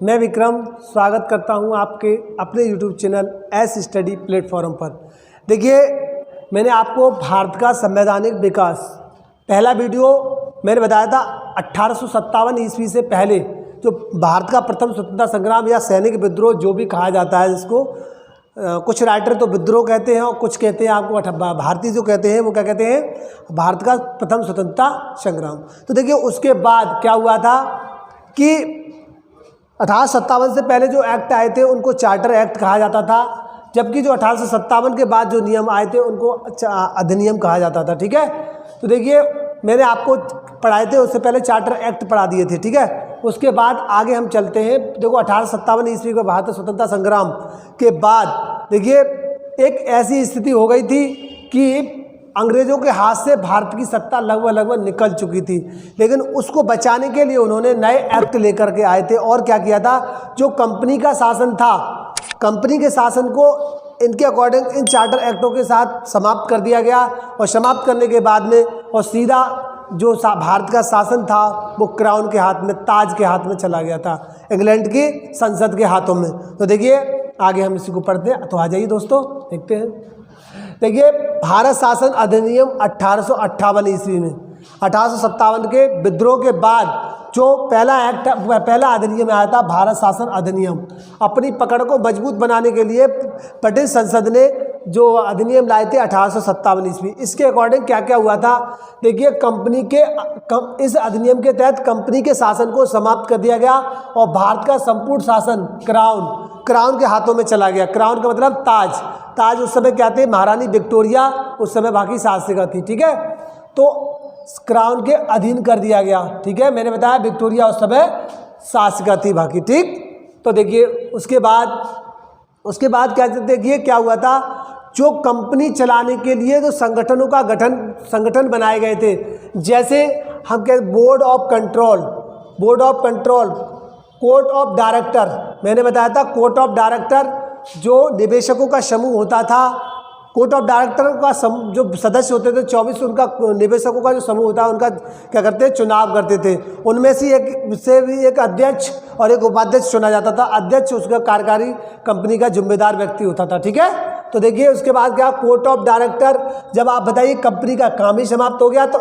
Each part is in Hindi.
मैं विक्रम स्वागत करता हूं आपके अपने YouTube channel S study platform पर। देखिए, मैंने आपको भारत का संवैधानिक विकास पहला वीडियो मैंने बताया था 1857 ईस्वी से पहले जो भारत का प्रथम स्वतंत्रता संग्राम या सैनिक विद्रोह जो भी कहा जाता है, जिसको कुछ राइटर तो विद्रोह कहते हैं और कुछ कहते हैं आपको भारतीय जो कहते हैं वो क्या कहते हैं, भारत का प्रथम स्वतंत्रता संग्राम। तो देखिए, उसके बाद क्या हुआ था कि 1857 से पहले जो एक्ट आए थे उनको चार्टर एक्ट कहा जाता था, जबकि जो 1857 के बाद जो नियम आए थे उनको अधिनियम कहा जाता था। ठीक है, तो देखिए मैंने आपको पढ़ाए थे, उससे पहले चार्टर एक्ट पढ़ा दिए थे। ठीक है, उसके बाद आगे हम चलते हैं। देखो 1857 ईस्वी का भारत स्वतंत्रता संग्राम के बाद देखिए एक ऐसी स्थिति हो गई थी कि अंग्रेज़ों के हाथ से भारत की सत्ता लगभग निकल चुकी थी, लेकिन उसको बचाने के लिए उन्होंने नए एक्ट लेकर के आए थे। और क्या किया था, जो कंपनी का शासन था, कंपनी के शासन को इनके अकॉर्डिंग इन चार्टर एक्टों के साथ समाप्त कर दिया गया। और समाप्त करने के बाद में और सीधा जो भारत का शासन था वो क्राउन के हाथ में, ताज के हाथ में चला गया था, इंग्लैंड की संसद के हाथों में। तो देखिए आगे हम इसी को पढ़ते हैं, तो आ जाइए दोस्तों देखते हैं। देखिए, भारत शासन अधिनियम 1858 ईस्वी में 1857 के विद्रोह के बाद जो पहला अधिनियम आया था, भारत शासन अधिनियम, अपनी पकड़ को मजबूत बनाने के लिए ब्रिटिश संसद ने जो अधिनियम लाए थे 1857 ईस्वी। इसके अकॉर्डिंग क्या क्या हुआ था, देखिए इस अधिनियम के तहत कंपनी के शासन को समाप्त कर दिया गया और भारत का संपूर्ण शासन क्राउन के हाथों में चला गया। क्राउन का मतलब ताज उस समय क्या थे, महारानी विक्टोरिया उस समय बाकी शासिका थी। ठीक है, तो क्राउन के अधीन कर दिया गया। ठीक है, मैंने बताया विक्टोरिया उस समय शासिका थी बाकी। ठीक, तो देखिए उसके बाद क्या देखिए क्या हुआ था, जो कंपनी चलाने के लिए जो संगठन बनाए गए थे, जैसे हम कहते board of control, court of director, मैंने बताया था कोर्ट ऑफ डायरेक्टर जो निवेशकों का समूह होता था। कोर्ट ऑफ डायरेक्टर का जो सदस्य होते थे 24, उनका निवेशकों का जो समूह होता है उनका क्या करते हैं, चुनाव करते थे। उनमें से एक अध्यक्ष और एक उपाध्यक्ष चुना जाता था। अध्यक्ष उसका कार्यकारी कंपनी का जिम्मेदार व्यक्ति होता था। ठीक है, तो देखिए उसके बाद क्या, कोर्ट ऑफ डायरेक्टर, जब आप बताइए कंपनी का काम ही समाप्त हो गया तो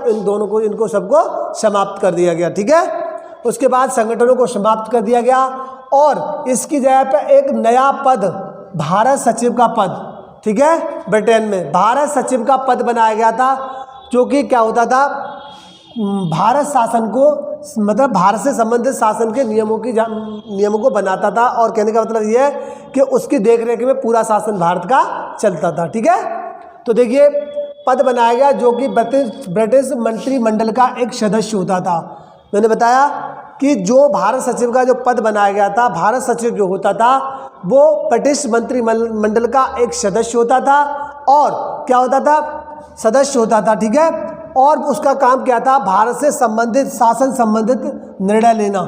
इनको सबको समाप्त कर दिया गया। ठीक है, उसके बाद संगठनों को समाप्त कर दिया गया और इसकी जगह पर एक नया पद, भारत सचिव का पद, ठीक है, ब्रिटेन में भारत सचिव का पद बनाया गया था, जो कि क्या होता था, भारत शासन को मतलब भारत से संबंधित शासन के नियमों को बनाता था। और कहने का मतलब यह है कि उसकी देखरेख में पूरा शासन भारत का चलता था। ठीक है, तो देखिए पद बनाया गया जो कि ब्रिटिश मंत्रिमंडल का एक सदस्य होता था। मैंने बताया कि जो भारत सचिव का जो पद बनाया गया था, भारत सचिव जो होता था वो ब्रिटिश मंत्रिमंडल का एक सदस्य होता था और क्या होता था, सदस्य होता था। ठीक है, और उसका काम क्या था, भारत से संबंधित शासन संबंधित निर्णय लेना।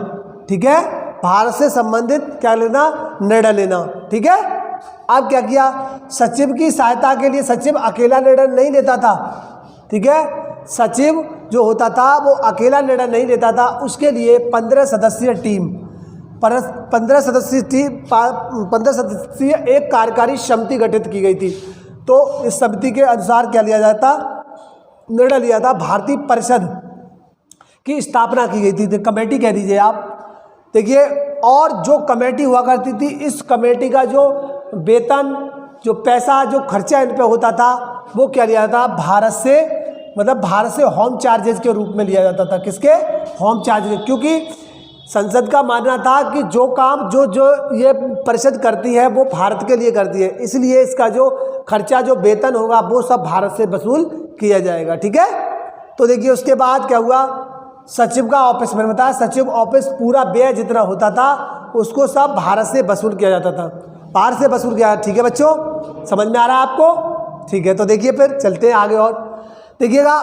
ठीक है, भारत से संबंधित क्या लेना, निर्णय लेना। ठीक है, अब क्या किया, सचिव की सहायता के लिए सचिव अकेला निर्णय नहीं लेता था। ठीक है, सचिव जो होता था वो अकेला निर्णय नहीं लेता था, उसके लिए 15 सदस्यीय टीम 15 सदस्यीय एक कार्यकारी समिति गठित की गई थी। तो इस समिति के अनुसार क्या लिया जाता, निर्णय लिया था, भारतीय परिषद की स्थापना की गई थी, कमेटी कह दीजिए आप। देखिए, और जो कमेटी हुआ करती थी, इस कमेटी का जो वेतन, जो पैसा, जो खर्चा इन पे होता था वो क्या लिया था, भारत से होम चार्जेस के रूप में लिया जाता था। किसके, होम चार्जेस, क्योंकि संसद का मानना था कि जो काम जो ये परिषद करती है वो भारत के लिए करती है, इसलिए इसका जो खर्चा, जो वेतन होगा वो सब भारत से वसूल किया जाएगा। ठीक है, तो देखिए उसके बाद क्या हुआ, सचिव का ऑफिस, मैंने बताया सचिव ऑफिस पूरा व्यय जितना होता था उसको सब भारत से वसूल किया जाता था, बाहर से वसूल किया। ठीक है बच्चों, समझ में आ रहा है आपको? ठीक है, तो देखिए फिर चलते हैं आगे और देखिएगा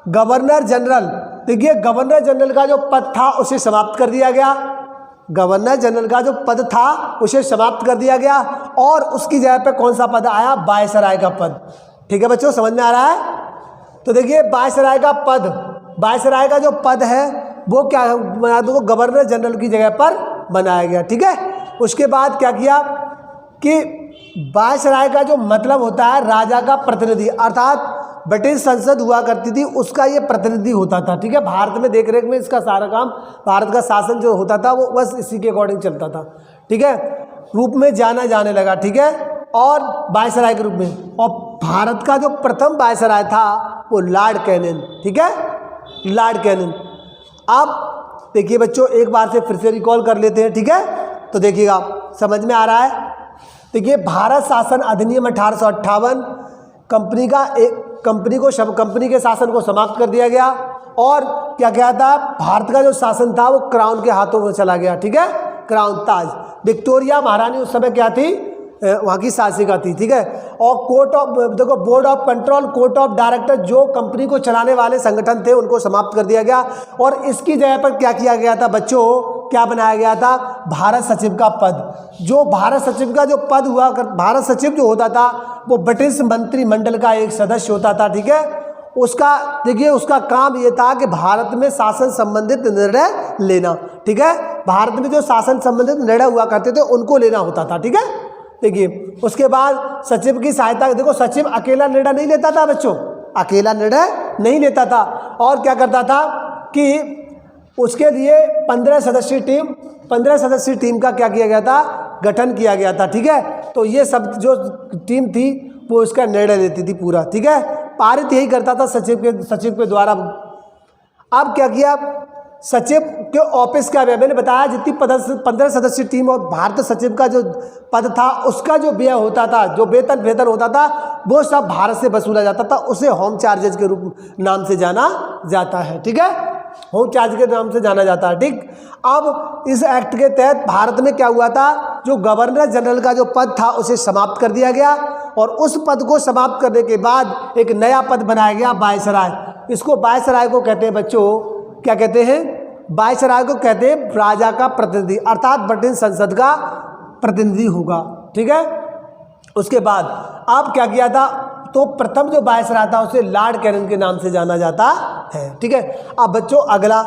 गवर्नर जनरल। देखिए गवर्नर जनरल का जो पद था उसे समाप्त कर दिया गया। गवर्नर जनरल का जो पद था उसे समाप्त कर दिया गया और उसकी जगह पे कौन सा पद आया, वायसराय का पद। ठीक है बच्चों, समझ में आ रहा है? तो देखिए वायसराय का पद, वायसराय का जो पद है वो क्या बना दो, गवर्नर जनरल की जगह पर बनाया गया। ठीक है, उसके बाद क्या किया कि वायसराय का जो मतलब होता है राजा का प्रतिनिधि, अर्थात ब्रिटिश संसद हुआ करती थी उसका ये प्रतिनिधि होता था। ठीक है, भारत में देख रेख में इसका सारा काम, भारत का शासन जो होता था वो बस इसी के अकॉर्डिंग चलता था। ठीक है, रूप में जाना जाने लगा। ठीक है, और वायसराय के रूप में, और भारत का जो प्रथम वायसराय था वो लॉर्ड कैनिंग। ठीक है, लॉर्ड कैनिंग। अब देखिए बच्चों, एक बार से फिर से रिकॉल कर लेते हैं। ठीक है, तो देखिएगा समझ में आ रहा है। देखिए, भारत शासन अधिनियम 1858 कंपनी के शासन को समाप्त कर दिया गया, और क्या क्या था, भारत का जो शासन था वो क्राउन के हाथों में चला गया। ठीक है, क्राउन, ताज। विक्टोरिया महारानी उस समय क्या थी, वहाँ की शासिका थी। ठीक है, और board of control, court of director, जो कंपनी को चलाने वाले संगठन थे उनको समाप्त कर दिया गया, और इसकी जगह पर क्या किया गया था बच्चों, क्या बनाया गया था, भारत सचिव का पद। जो भारत सचिव का जो पद हुआ, भारत सचिव जो होता था वो ब्रिटिश मंत्रिमंडल का एक सदस्य होता था। ठीक है, उसका देखिए, उसका काम ये था कि भारत में शासन संबंधित निर्णय लेना। ठीक है, भारत में जो शासन संबंधित निर्णय हुआ करते थे उनको लेना होता था। ठीक है, देखिए उसके बाद सचिव की सहायता, देखो सचिव अकेला निर्णय नहीं लेता था बच्चों, अकेला निर्णय नहीं लेता था, और क्या करता था कि उसके लिए 15 सदस्यीय टीम का क्या किया गया था, गठन किया गया था। ठीक है, तो ये सब जो टीम थी वो इसका निर्णय लेती थी पूरा। ठीक है, पारित यही करता था सचिव के द्वारा। अब क्या किया, सचिव के ऑफिस का व्यय, मैंने बताया जितनी 15 सदस्यीय टीम और भारत सचिव का जो पद था उसका जो व्यय होता था, जो वेतन होता था, वो सब भारत से वसूला जाता था। उसे होम चार्जेज के रूप नाम से जाना जाता है। ठीक है, होम चार्ज के नाम से जाना जाता है। ठीक, अब इस एक्ट के तहत भारत में क्या हुआ था, जो गवर्नर जनरल का जो पद था उसे समाप्त कर दिया गया, और उस पद को समाप्त करने के बाद एक नया पद बनाया गया, वायसराय। इसको वायसराय को कहते हैं बच्चों, क्या कहते हैं, वायसराय को कहते हैं राजा का प्रतिनिधि, अर्थात ब्रिटिश संसद का प्रतिनिधि होगा। ठीक है, उसके बाद अब क्या किया था, तो प्रथम जो वायसराय था उसे लॉर्ड कैनिंग के नाम से जाना जाता है। ठीक है, अब बच्चों अगला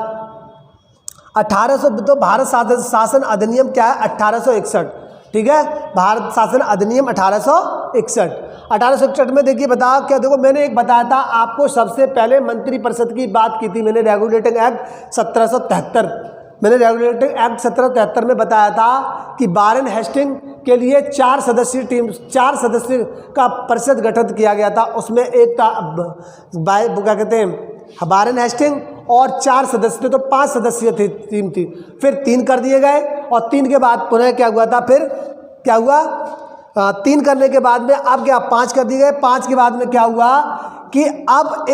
1800, तो भारत शासन अधिनियम क्या है, 1861। ठीक है, भारत शासन अधिनियम 1861 में देखिए बता क्या, देखो मैंने एक बताया था आपको, सबसे पहले मंत्रिपरिषद की बात की थी मैंने, रेगुलेटिंग एक्ट 1773। मैंने रेगुलेटिंग एक्ट 1773 में बताया था कि वारेन हेस्टिंग के लिए 4 सदस्य का परिषद गठित किया गया था। उसमें एक था क्या कहते हैं, वारेन हेस्टिंग, और 4 सदस्य थे, तो 5 सदस्यीय टीम थी। फिर 3 कर दिए गए, और 3 के बाद पुनः क्या हुआ था, फिर क्या हुआ, 3 करने के बाद में अब क्या 5 कर दिए गए। 5 के बाद में क्या हुआ कि अब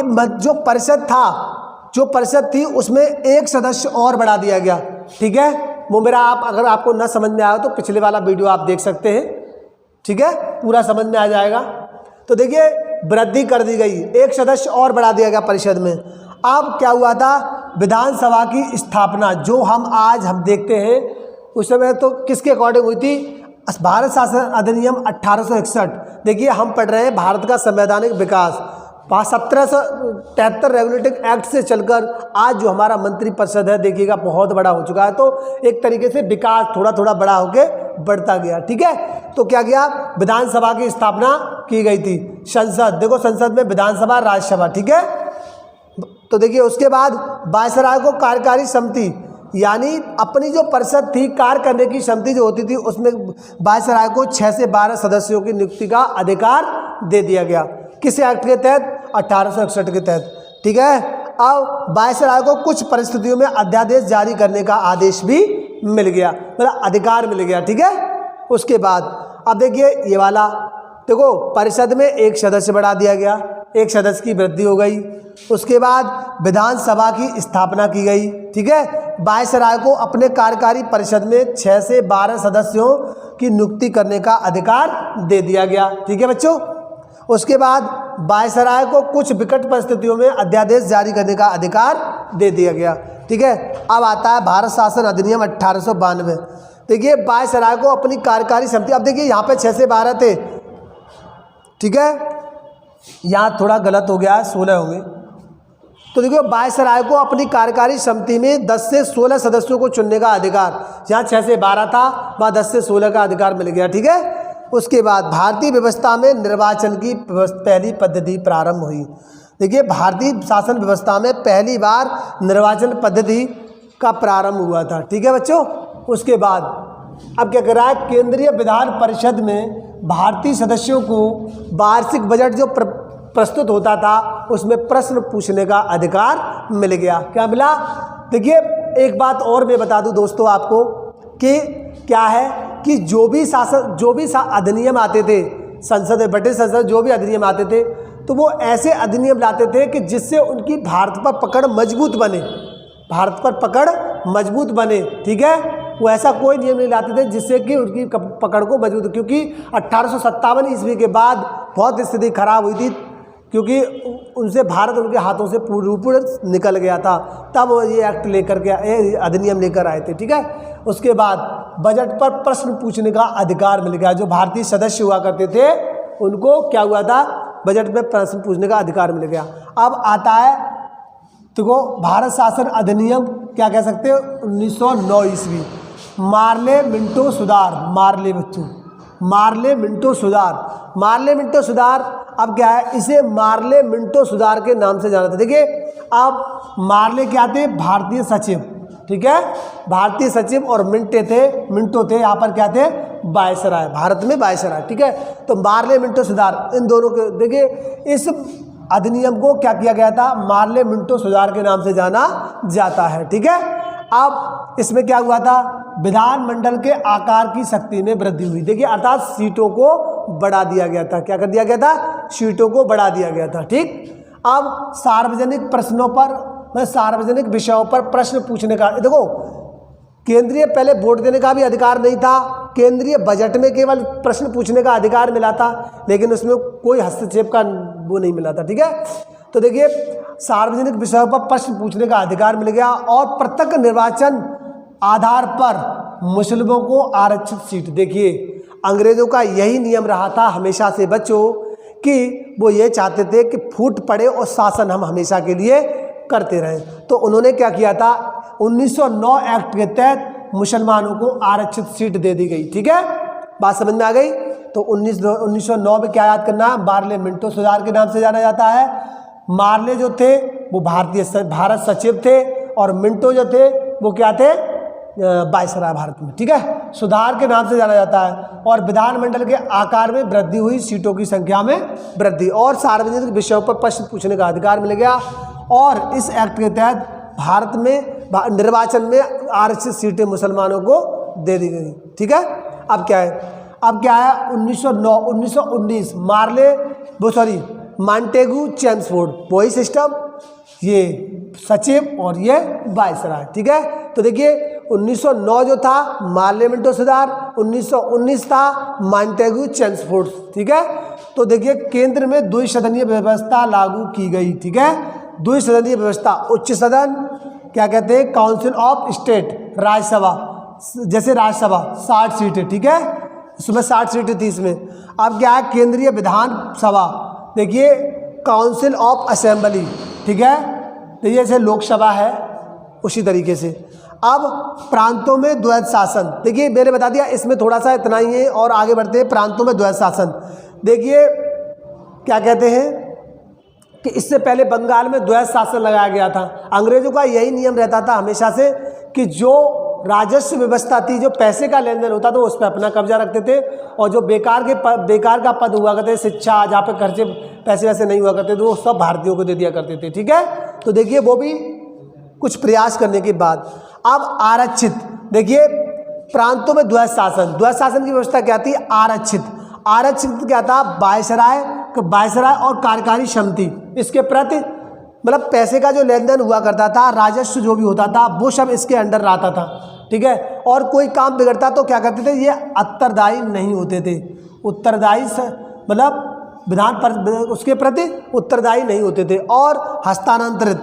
जो परिषद थी उसमें एक सदस्य और बढ़ा दिया गया। ठीक है, वो मेरा अगर आपको न समझ में आया तो पिछले वाला वीडियो आप देख सकते हैं। ठीक है, पूरा समझ में आ जाएगा। तो देखिए वृद्धि कर दी गई, एक सदस्य और बढ़ा दिया गया परिषद में। अब क्या हुआ था, विधानसभा की स्थापना जो हम देखते हैं, उस समय तो किसके अकॉर्डिंग हुई थी, भारत शासन अधिनियम 1861। देखिए हम पढ़ रहे हैं भारत का संवैधानिक विकास, 1773 रेगुलेटिंग एक्ट से चलकर आज जो हमारा मंत्रिपरिषद है देखिएगा बहुत बड़ा हो चुका है। तो एक तरीके से विकास थोड़ा थोड़ा बड़ा होके बढ़ता गया। ठीक है, तो क्या किया, विधानसभा की स्थापना की गई थी। संसद, देखो संसद में विधानसभा, राज्यसभा। ठीक है, तो देखिए उसके बाद वायसराय को कार्यकारी समिति, यानी अपनी जो परिषद थी, कार्य करने की समिति जो होती थी, उसमें वायसराय को 6 से 12 सदस्यों की नियुक्ति का अधिकार दे दिया गया। किस एक्ट के तहत, 1861 के तहत। ठीक है, अब वायसराय को कुछ परिस्थितियों में अध्यादेश जारी करने का आदेश भी मिल गया, मतलब अधिकार मिल गया। ठीक है, उसके बाद अब देखिए ये वाला, देखो परिषद में एक सदस्य बढ़ा दिया गया, एक सदस्य की वृद्धि हो गई। उसके बाद विधानसभा की स्थापना की गई। ठीक है, वायसराय को अपने कार्यकारी परिषद में 6 से 12 सदस्यों की नियुक्ति करने का अधिकार दे दिया गया। ठीक है बच्चों, उसके बाद वायसराय को कुछ विकट परिस्थितियों में अध्यादेश जारी करने का अधिकार दे दिया गया। ठीक है, अब आता है भारत शासन अधिनियम 1892। देखिए वायसराय को अपनी कार्यकारी समिति, अब देखिए यहाँ पे 6 से 12 थे। ठीक है, यहाँ थोड़ा गलत हो गया है, 16 होंगे। तो देखो वायसराय को अपनी कार्यकारी समिति में 10 से 16 सदस्यों को चुनने का अधिकार, जहाँ 6 से 12 था वहाँ 10 से 16 का अधिकार मिल गया। ठीक है, उसके बाद भारतीय व्यवस्था में निर्वाचन की पहली पद्धति प्रारंभ हुई। देखिए भारतीय शासन व्यवस्था में पहली बार निर्वाचन पद्धति का प्रारंभ हुआ था। ठीक है बच्चों, उसके बाद अब क्या कर रहा है, केंद्रीय विधान परिषद में भारतीय सदस्यों को वार्षिक बजट जो प्रस्तुत होता था उसमें प्रश्न पूछने का अधिकार मिल गया। क्या मिला? देखिए एक बात और मैं बता दूं दोस्तों आपको कि क्या है कि जो भी अधिनियम आते थे संसद में, ब्रिटिश संसद जो भी अधिनियम आते थे तो वो ऐसे अधिनियम लाते थे कि जिससे उनकी भारत पर पकड़ मजबूत बने, भारत पर पकड़ मजबूत बने। ठीक है, वो ऐसा कोई नियम नहीं लाते थे जिससे कि उनकी पकड़ को मजबूत, क्योंकि 1857 ईस्वी के बाद बहुत स्थिति खराब हुई थी, क्योंकि उनसे भारत उनके हाथों से पूर्ण निकल गया था, तब वो ये एक्ट लेकर के अधिनियम लेकर आए थे। ठीक है, उसके बाद बजट पर प्रश्न पूछने का अधिकार मिल गया। जो भारतीय सदस्य हुआ करते थे उनको क्या हुआ था, बजट में प्रश्न पूछने का अधिकार मिल गया। अब आता है देखो भारत शासन अधिनियम, क्या कह सकते हो, 1909 ईस्वी, मार्ले मिंटो सुधार, मार्ले बच्चों, मार्ले मिंटो सुधार, मार्ले मिंटो सुधार। अब क्या है, इसे मार्ले मिंटो सुधार के नाम से जाना था। देखिए अब मार्ले क्या थे, भारतीय सचिव। ठीक है, भारतीय सचिव, और मिंटो थे यहाँ पर क्या थे, वायसराय, भारत में वायसराय। ठीक है, तो मार्ले मिंटो सुधार, इन दोनों के देखिए इस अधिनियम को क्या किया गया था, मार्ले मिंटो सुधार के नाम से जाना जाता है। ठीक है, अब इसमें क्या हुआ था, विधानमंडल के आकार की शक्ति में वृद्धि हुई। देखिए अर्थात सीटों को बढ़ा दिया गया था। क्या कर दिया गया था, सीटों को बढ़ा दिया गया था। ठीक, अब सार्वजनिक प्रश्नों पर, सार्वजनिक विषयों पर प्रश्न पूछने का, देखो केंद्रीय पहले वोट देने का भी अधिकार नहीं था, केंद्रीय बजट में केवल प्रश्न पूछने का अधिकार मिला था, लेकिन उसमें कोई हस्तक्षेप का वो नहीं मिला था। ठीक है, तो देखिए सार्वजनिक विषयों पर प्रश्न पूछने का अधिकार मिल गया, और प्रत्यक्ष निर्वाचन आधार पर मुस्लिमों को आरक्षित सीट। देखिए अंग्रेजों का यही नियम रहा था हमेशा से बच्चों, कि वो ये चाहते थे कि फूट पड़े और शासन हम हमेशा के लिए करते रहे। तो उन्होंने क्या किया था, 1909 एक्ट के तहत मुसलमानों को आरक्षित सीट दे दी गई। ठीक है, बात समझ में आ गई। तो 1909 में क्या याद करना, मार्ले मिंटो सुधार के नाम से जाना जाता है। मार्ले जो थे वो भारत सचिव थे, और मिंटो जो थे वो क्या थे, वायसराय भारत में। ठीक है, सुधार के नाम से जाना जाता है। और विधानमंडल के आकार में वृद्धि हुई, सीटों की संख्या में वृद्धि, और सार्वजनिक विषयों पर प्रश्न पूछने का अधिकार मिल गया। और इस एक्ट के तहत भारत में निर्वाचन में आरक्षित सीटें मुसलमानों को दे दी गई। ठीक है, अब क्या है, अब क्या है 1919 मॉन्टेगू चेम्सफोर्ड, वही सिस्टम, ये सचिव और ये वायसराय। ठीक है, तो देखिए 1909 जो था मार्ले मिंटो सुधार, 1919 था मॉन्टेगू चेम्सफोर्ड। ठीक है, तो देखिए केंद्र में द्विसदनीय व्यवस्था लागू की गई। ठीक है, द्विसदनीय व्यवस्था, उच्च सदन क्या कहते हैं, काउंसिल ऑफ स्टेट, राज्यसभा, जैसे राज्यसभा 60 सीटें। ठीक है, इसमें 60 सीटें थी इसमें। अब क्या है, केंद्रीय विधानसभा, देखिए काउंसिल ऑफ असेंबली। ठीक है, तो ये जैसे लोकसभा है उसी तरीके से। अब प्रांतों में द्वैध शासन, देखिए मैंने बता दिया इसमें थोड़ा सा इतना ही है, और आगे बढ़ते हैं। प्रांतों में द्वैध शासन, देखिए क्या कहते हैं कि इससे पहले बंगाल में द्वैध शासन लगाया गया था। अंग्रेजों का यही नियम रहता था हमेशा से कि जो राजस्व व्यवस्था थी, जो पैसे का लेन देन होता था उस पर अपना कब्जा रखते थे, और जो बेकार का पद हुआ करते, शिक्षा जहाँ पे खर्चे पैसे वैसे नहीं हुआ करते थे, वो सब भारतीयों को दे दिया करते थे। ठीक है, तो देखिए वो भी कुछ प्रयास करने के बाद। अब आरक्षित, देखिए प्रांतों में द्वैध शासन की व्यवस्था क्या थी, आरक्षित क्या था, वायसराय और कार्यकारी समिति, इसके प्रति मतलब पैसे का जो लेन देन हुआ करता था, राजस्व जो भी होता था वो सब इसके अंडर रहता था। ठीक है, और कोई काम बिगड़ता तो क्या करते थे, ये उत्तरदायी नहीं होते थे, उत्तरदायी मतलब विधान पर उसके प्रति उत्तरदायी नहीं होते थे। और हस्तांतरित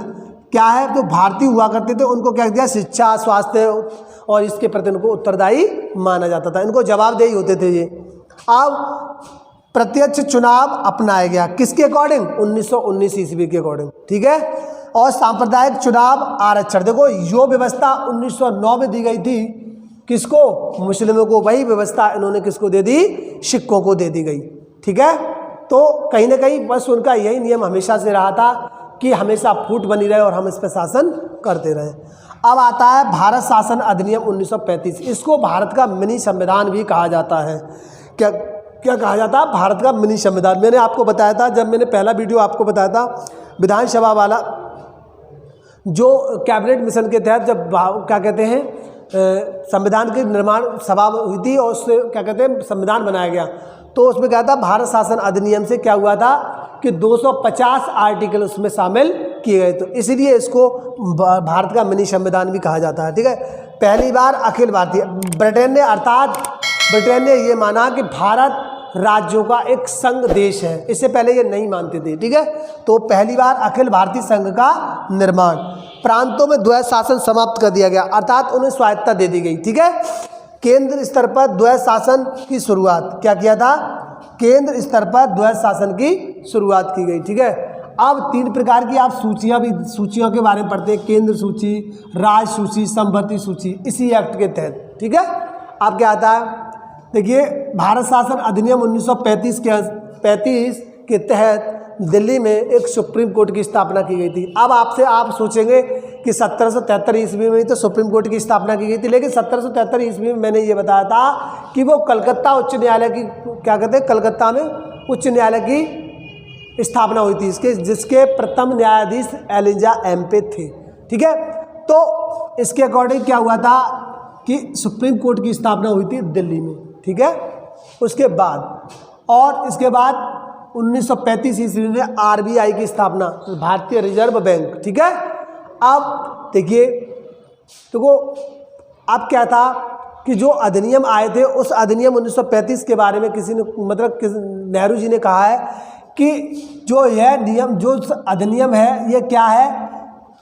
क्या है, जो भारतीय हुआ करते थे उनको क्या दिया, शिक्षा, स्वास्थ्य, और इसके प्रति उनको उत्तरदायी माना जाता था, इनको जवाबदेही होते थे ये। अब प्रत्यक्ष चुनाव अपनाया गया, किसके अकॉर्डिंग, 1919 ईस्वी के अकॉर्डिंग। ठीक है, और सांप्रदायिक चुनाव आरक्षण। देखो यो व्यवस्था 1909 में दी गई थी, किसको? मुस्लिमों को। वही व्यवस्था इन्होंने किसको दे दी? सिखों को दे दी गई। ठीक है, तो कहीं ना कहीं बस उनका यही नियम हमेशा से रहा था कि हमेशा फूट बनी रहे और हम इस पर शासन करते रहे। अब आता है भारत शासन अधिनियम 1935। इसको भारत का मिनी संविधान भी कहा जाता है। क्या क्या कहा जाता है? भारत का मिनी संविधान। मैंने आपको बताया था, जब मैंने पहला वीडियो आपको बताया था विधानसभा वाला, जो कैबिनेट मिशन के तहत जब क्या कहते हैं संविधान की निर्माण सभा हुई थी और उससे क्या कहते हैं संविधान बनाया गया, तो उसमें क्या था, भारत शासन अधिनियम से क्या हुआ था कि 250 आर्टिकल उसमें शामिल किए गए, तो इसीलिए इसको भारत का मिनी संविधान भी कहा जाता है। ठीक है, पहली बार अखिल भारतीय ब्रिटेन ने ये माना कि भारत राज्यों का एक संघ देश है, इससे पहले ये नहीं मानते थे। ठीक है, तो पहली बार अखिल भारतीय संघ का निर्माण, प्रांतों में द्वैध शासन समाप्त कर दिया गया, अर्थात उन्हें स्वायत्तता दे दी गई। ठीक है, केंद्र स्तर पर द्वैध शासन की शुरुआत क्या किया था? केंद्र स्तर पर द्वैध शासन की शुरुआत की गई। ठीक है, अब 3 प्रकार की आप सूचियों के बारे में पढ़ते हैं, केंद्र सूची, राज्य सूची, समवर्ती सूची, इसी एक्ट के तहत। ठीक है, अब क्या आता है, देखिए भारत शासन अधिनियम 1935 के तहत दिल्ली में एक सुप्रीम कोर्ट की स्थापना की गई थी। अब आप सोचेंगे कि 1773 ईस्वी में ही तो सुप्रीम कोर्ट की स्थापना की गई थी, लेकिन 1773 ईस्वी में मैंने ये बताया था कि वो कलकत्ता उच्च न्यायालय की क्या कहते हैं, कलकत्ता में उच्च न्यायालय की स्थापना हुई थी, जिसके प्रथम न्यायाधीश एलिजा एम्पे थे। ठीक है, तो इसके अकॉर्डिंग क्या हुआ था कि सुप्रीम कोर्ट की स्थापना हुई थी दिल्ली में। ठीक है, उसके बाद और इसके बाद 1935 ईस्वी में आरबीआई की स्थापना, भारतीय रिजर्व बैंक। ठीक है, अब देखिए देखो अब क्या था कि जो अधिनियम आए थे, उस अधिनियम 1935 के बारे में किसी ने नेहरू जी ने कहा है कि जो यह नियम, जो अधिनियम है, ये क्या है,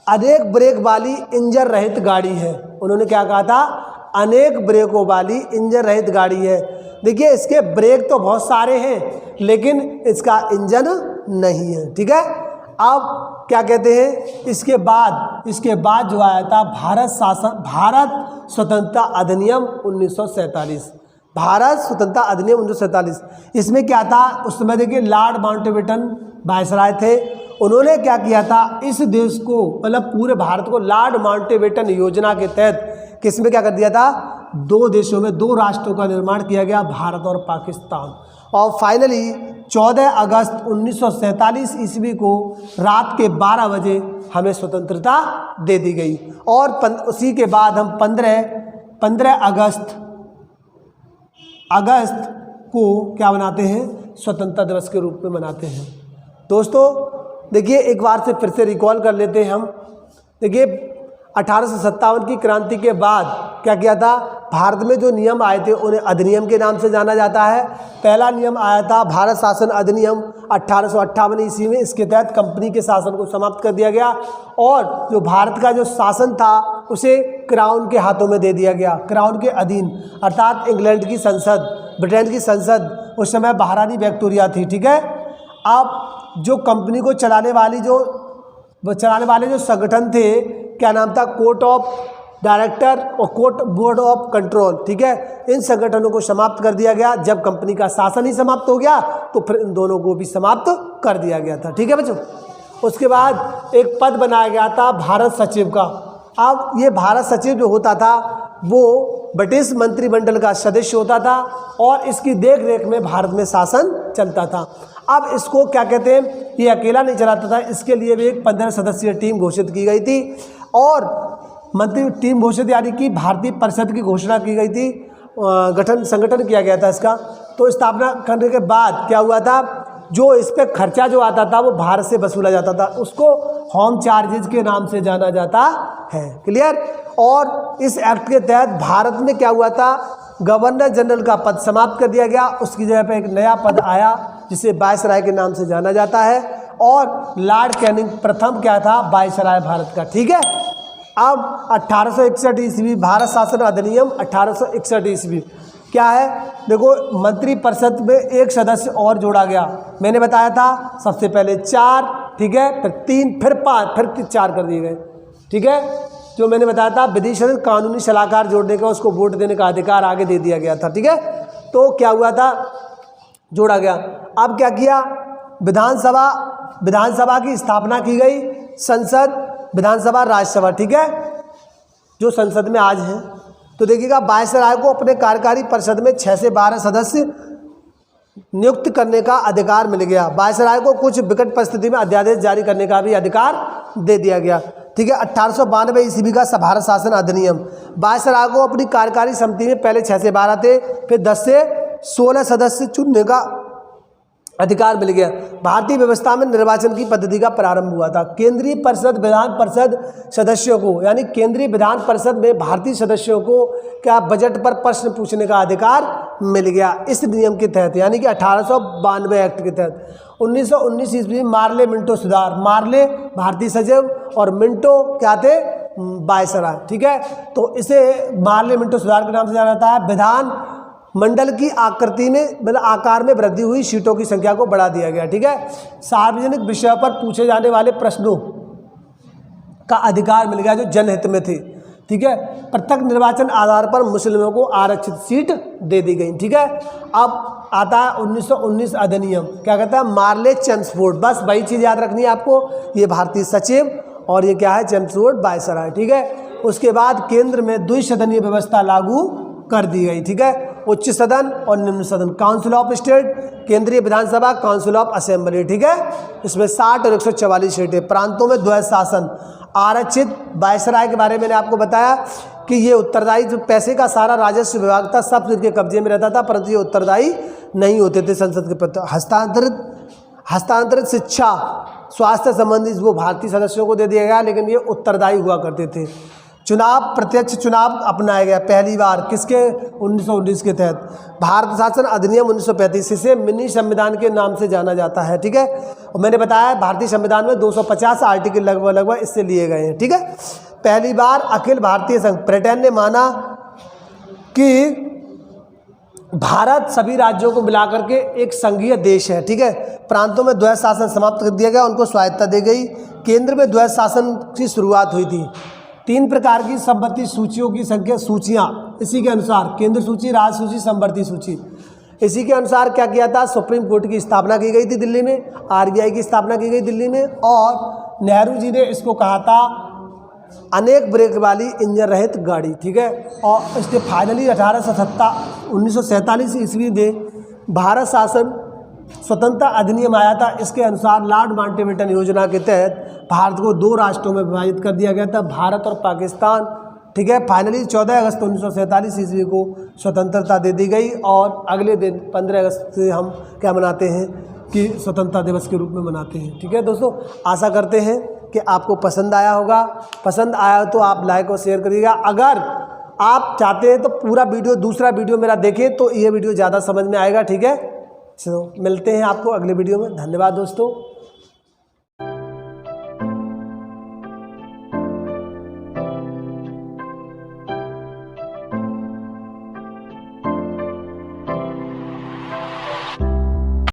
अनेक ब्रेक वाली इंजन रहित गाड़ी है। उन्होंने क्या कहा था? अनेक ब्रेकों वाली इंजन रहित गाड़ी है। देखिए इसके ब्रेक तो बहुत सारे हैं, लेकिन इसका इंजन नहीं है। ठीक है, अब क्या कहते हैं, इसके बाद जो आया था भारत स्वतंत्रता अधिनियम 1947। भारत स्वतंत्रता अधिनियम 1947, इसमें क्या था, उस समय देखिए लॉर्ड माउंटबेटन वायसराय थे। उन्होंने क्या किया था, इस देश को मतलब पूरे भारत को लॉर्ड माउंटबेटन योजना के तहत किसमें क्या कर दिया था, 2 देशों में 2 राष्ट्रों का निर्माण किया गया, भारत और पाकिस्तान। और फाइनली 14 अगस्त 1947 ईस्वी को रात के 12 बजे हमें स्वतंत्रता दे दी गई। और उसी के बाद हम 15 अगस्त को क्या मनाते हैं, स्वतंत्रता दिवस के रूप में मनाते हैं। दोस्तों देखिए एक बार से फिर से रिकॉल कर लेते हैं हम। देखिए 1857 की क्रांति के बाद क्या किया था, भारत में जो नियम आए थे उन्हें अधिनियम के नाम से जाना जाता है। पहला नियम आया था भारत शासन अधिनियम 1858 ईस्वी में। इसके तहत कंपनी के शासन को समाप्त कर दिया गया और जो भारत का जो शासन था उसे क्राउन के हाथों में दे दिया गया, क्राउन के अधीन, अर्थात इंग्लैंड की संसद, ब्रिटेन की संसद, उस समय महारानी विक्टोरिया थी। ठीक है, अब जो कंपनी को चलाने वाले जो संगठन थे, क्या नाम था, कोर्ट ऑफ डायरेक्टर और कोर्ट बोर्ड ऑफ कंट्रोल। ठीक है, इन संगठनों को समाप्त कर दिया गया। जब कंपनी का शासन ही समाप्त हो गया तो फिर इन दोनों को भी समाप्त कर दिया गया था। ठीक है बच्चों, उसके बाद एक पद बनाया गया था भारत सचिव का। अब ये भारत सचिव जो होता था वो ब्रिटिश मंत्रिमंडल का सदस्य होता था और इसकी देख रेख में भारत में शासन चलता था। अब इसको क्या कहते हैं, ये अकेला नहीं चलाता था, इसके लिए भी एक 15 सदस्यीय टीम घोषित की गई थी और मंत्री टीम घोषित यानी कि भारतीय परिषद की घोषणा की गई थी, संगठन किया गया था इसका। तो स्थापना करने के बाद क्या हुआ था, जो इस पर खर्चा जो आता था वो भारत से वसूला जाता था, उसको होम चार्जेज के नाम से जाना जाता है। क्लियर। और इस एक्ट के तहत भारत में क्या हुआ था, गवर्नर जनरल का पद समाप्त कर दिया गया, उसकी जगह पे एक नया पद आया जिसे वायसराय के नाम से जाना जाता है और लॉर्ड कैनिंग प्रथम क्या था, वायसराय भारत का। ठीक है, अब 1861 ईस्वी भारत शासन अधिनियम 1861 ईस्वी क्या है, देखो मंत्रिपरिषद में एक सदस्य और जोड़ा गया। मैंने बताया था सबसे पहले 4 ठीक है, फिर 3, फिर 5, फिर 4 कर दिए गए। ठीक है, जो मैंने बताया था विधि कानूनी सलाहकार जोड़ने का, उसको वोट देने का अधिकार आगे दे दिया गया था। ठीक है, तो क्या हुआ था, जोड़ा गया। अब क्या किया, विधानसभा की स्थापना की गई, संसद, विधानसभा, राज्यसभा। ठीक है, जो संसद में आज है। तो देखिएगा वायसराय को अपने कार्यकारी परिषद में 6 से 12 सदस्य नियुक्त करने का अधिकार मिल गया। वायसराय को कुछ विकट परिस्थिति में अध्यादेश जारी करने का भी अधिकार दे दिया गया। ठीक है, 1892 ईस्वी का भारत शासन अधिनियम, वायसराय को अपनी कार्यकारी समिति में पहले 6 से 12 थे, फिर 10 से 16 सदस्य चुनने का अधिकार मिल गया। भारतीय व्यवस्था में निर्वाचन की पद्धति का प्रारंभ हुआ था। केंद्रीय परिषद, विधान परिषद सदस्यों को, यानी केंद्रीय विधान परिषद में भारतीय सदस्यों को क्या बजट पर प्रश्न पूछने का अधिकार मिल गया इस नियम के तहत, यानी कि 1892 एक्ट के तहत। 1919 ईस्वी में मार्ले मिंटो सुधार, मार्ले भारतीय सचिव और मिंटो क्या थे, वायसराय। ठीक है, तो इसे मार्ले मिंटो सुधार के नाम से जाना जाता है। विधान मंडल की आकृति में, मतलब आकार में वृद्धि हुई, सीटों की संख्या को बढ़ा दिया गया। ठीक है, सार्वजनिक विषयों पर पूछे जाने वाले प्रश्नों का अधिकार मिल गया जो जनहित में थे। ठीक है, प्रत्यक्ष निर्वाचन आधार पर मुस्लिमों को आरक्षित सीट दे दी गई। ठीक है, अब आता है 1919 अधिनियम, क्या कहता है, मार्ले चेम्सफोर्ड। बस वही चीज़ याद रखनी है आपको, ये भारतीय सचिव और ये क्या है, चेम्सफोर्ड, वायसराय। ठीक है, उसके बाद केंद्र में द्विसदनीय व्यवस्था लागू कर दी गई। ठीक है, उच्च सदन और निम्न सदन, काउंसिल ऑफ स्टेट, केंद्रीय विधानसभा, काउंसिल ऑफ असेंबली। ठीक है, इसमें 60 और 144 सीटें। प्रांतों में द्वैध शासन, आरक्षित। वायसराय के बारे में मैंने आपको बताया कि ये उत्तरदायी, जो पैसे का सारा राजस्व विभाग था सब इनके कब्जे में रहता था, परंतु ये उत्तरदायी नहीं होते थे संसद के प्रति। हस्तांतरित शिक्षा, स्वास्थ्य संबंधी वो भारतीय सदस्यों को दे दिया गया, लेकिन ये उत्तरदायी हुआ करते थे। चुनाव, प्रत्यक्ष चुनाव अपनाया गया पहली बार, किसके, 1919 के तहत। भारत शासन अधिनियम 1935, इसे मिनी संविधान के नाम से जाना जाता है। ठीक है, और मैंने बताया भारतीय संविधान में 250 आर्टिकल लगभग इससे लिए गए हैं। ठीक है, पहली बार अखिल भारतीय संघ, ब्रिटेन ने माना कि भारत सभी राज्यों को मिलाकर के एक संघीय देश है। ठीक है, प्रांतों में द्वैध शासन समाप्त कर दिया गया, उनको स्वायत्तता दी गई। केंद्र में द्वैध शासन की शुरुआत हुई थी। 3 प्रकार की संपत्ति सूचियों की संख्या, सूचियाँ इसी के अनुसार, केंद्र सूची, राज्य सूची, संवर्ती सूची। इसी के अनुसार क्या किया था, सुप्रीम कोर्ट की स्थापना की गई थी दिल्ली में, RBI की स्थापना की गई दिल्ली में, और नेहरू जी ने इसको कहा था अनेक ब्रेक वाली इंजन रहित गाड़ी। ठीक है, और इसके फाइनली 1947 ईस्वी में भारत शासन स्वतंत्रता अधिनियम आया था। इसके अनुसार लॉर्ड माउंटबेटन योजना के तहत भारत को 2 राष्ट्रों में विभाजित कर दिया गया था, भारत और पाकिस्तान। ठीक है, फाइनली 14 अगस्त 1947 ईस्वी को स्वतंत्रता दे दी गई, और अगले दिन 15 अगस्त से हम क्या मनाते हैं कि स्वतंत्रता दिवस के रूप में मनाते हैं। ठीक है दोस्तों, आशा करते हैं कि आपको पसंद आया होगा। पसंद आया तो आप लाइक और शेयर करिएगा। अगर आप चाहते हैं तो पूरा वीडियो, दूसरा वीडियो मेरा देखें तो ये वीडियो ज़्यादा समझ में आएगा। ठीक है, चलो मिलते हैं आपको अगले वीडियो में। धन्यवाद दोस्तों।